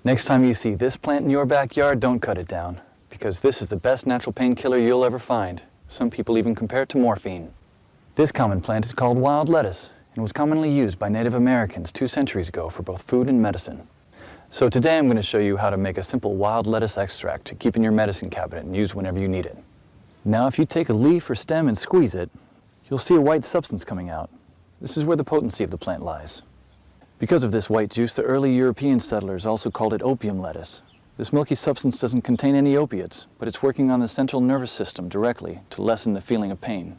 Next time you see this plant in your backyard, don't cut it down, because this is the best natural painkiller you'll ever find. Some people even compare it to morphine. This common plant is called wild lettuce and was commonly used by Native Americans 2 centuries ago for both food and medicine. So today I'm going to show you how to make a simple wild lettuce extract to keep in your medicine cabinet and use whenever you need it. Now if you take a leaf or stem and squeeze it, you'll see a white substance coming out. This is where the potency of the plant lies. Because of this white juice, the early European settlers also called it opium lettuce. This milky substance doesn't contain any opiates, but it's working on the central nervous system directly to lessen the feeling of pain.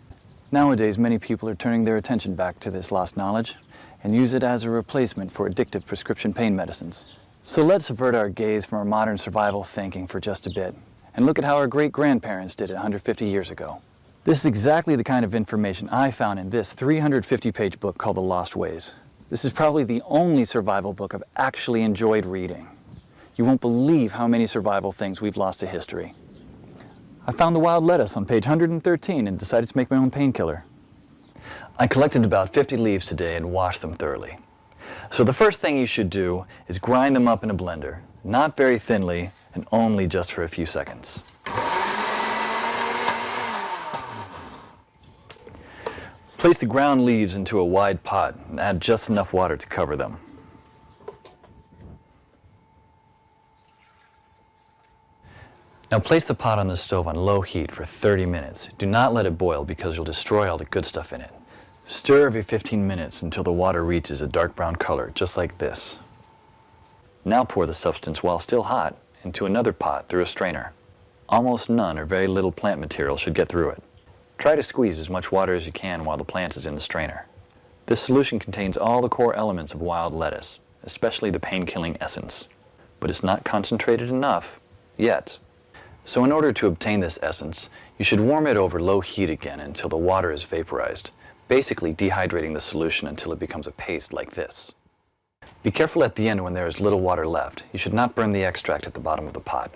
Nowadays, many people are turning their attention back to this lost knowledge and use it as a replacement for addictive prescription pain medicines. So let's avert our gaze from our modern survival thinking for just a bit and look at how our great-grandparents did it 150 years ago. This is exactly the kind of information I found in this 350-page book called The Lost Ways. This is probably the only survival book I've actually enjoyed reading. You won't believe how many survival things we've lost to history. I found the wild lettuce on page 113 and decided to make my own painkiller. I collected about 50 leaves today and washed them thoroughly. So the first thing you should do is grind them up in a blender, not very thinly and only just for a few seconds. Place the ground leaves into a wide pot and add just enough water to cover them. Now place the pot on the stove on low heat for 30 minutes. Do not let it boil because you'll destroy all the good stuff in it. Stir every 15 minutes until the water reaches a dark brown color, just like this. Now pour the substance while still hot into another pot through a strainer. Almost none or very little plant material should get through it. Try to squeeze as much water as you can while the plant is in the strainer. This solution contains all the core elements of wild lettuce, especially the pain-killing essence. But it's not concentrated enough yet. So in order to obtain this essence, you should warm it over low heat again until the water is vaporized, basically dehydrating the solution until it becomes a paste like this. Be careful at the end when there is little water left. You should not burn the extract at the bottom of the pot.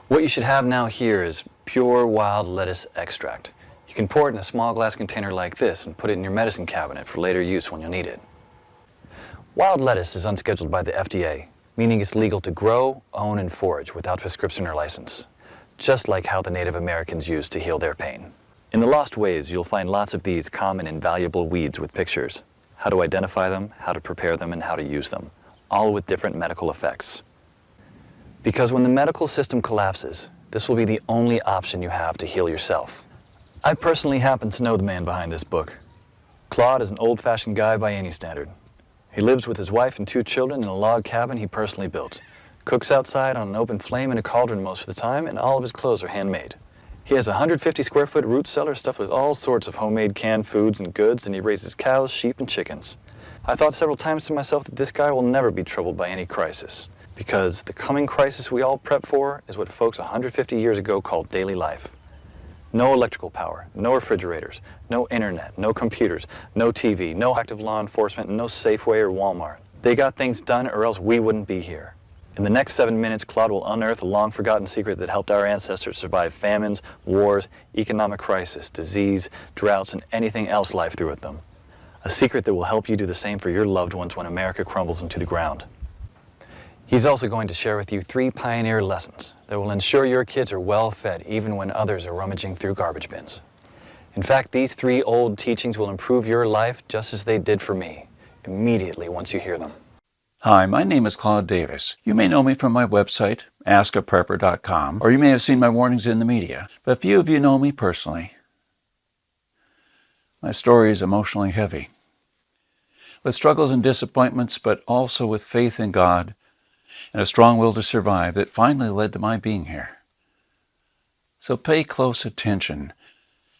What you should have now here is pure wild lettuce extract. You can pour it in a small glass container like this and put it in your medicine cabinet for later use when you'll need it. Wild lettuce is unscheduled by the FDA, meaning it's legal to grow, own, and forage without prescription or license, just like how the Native Americans used to heal their pain. In The Lost Ways, you'll find lots of these common and valuable weeds with pictures, how to identify them, how to prepare them, and how to use them, all with different medical effects. Because when the medical system collapses, this will be the only option you have to heal yourself. I personally happen to know the man behind this book. Claude is an old-fashioned guy by any standard. He lives with his wife and 2 children in a log cabin he personally built, cooks outside on an open flame in a cauldron most of the time, and all of his clothes are handmade. He has a 150-square-foot root cellar stuffed with all sorts of homemade canned foods and goods, and he raises cows, sheep, and chickens. I thought several times to myself that this guy will never be troubled by any crisis, because the coming crisis we all prep for is what folks 150 years ago called daily life. No electrical power, no refrigerators, no internet, no computers, no TV, no active law enforcement, no Safeway or Walmart. They got things done or else we wouldn't be here. In the next 7 minutes, Claude will unearth a long-forgotten secret that helped our ancestors survive famines, wars, economic crisis, disease, droughts, and anything else life threw at them. A secret that will help you do the same for your loved ones when America crumbles into the ground. He's also going to share with you 3 pioneer lessons that will ensure your kids are well fed even when others are rummaging through garbage bins. In fact, these 3 old teachings will improve your life just as they did for me, immediately once you hear them. Hi, my name is Claude Davis. You may know me from my website, askaprepper.com, or you may have seen my warnings in the media, but few of you know me personally. My story is emotionally heavy, with struggles and disappointments, but also with faith in God and a strong will to survive that finally led to my being here. So pay close attention,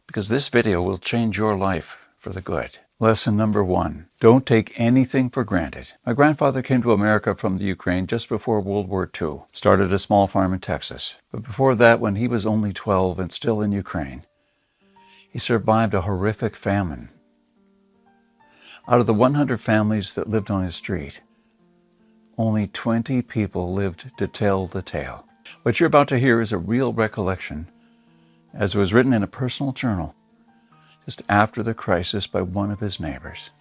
because this video will change your life for the good. Lesson number 1, don't take anything for granted. My grandfather came to America from the Ukraine just before World War II, started a small farm in Texas. But before that, when he was only 12 and still in Ukraine, he survived a horrific famine. Out of the 100 families that lived on his street, only 20 people lived to tell the tale. What you're about to hear is a real recollection, as it was written in a personal journal just after the crisis by one of his neighbors.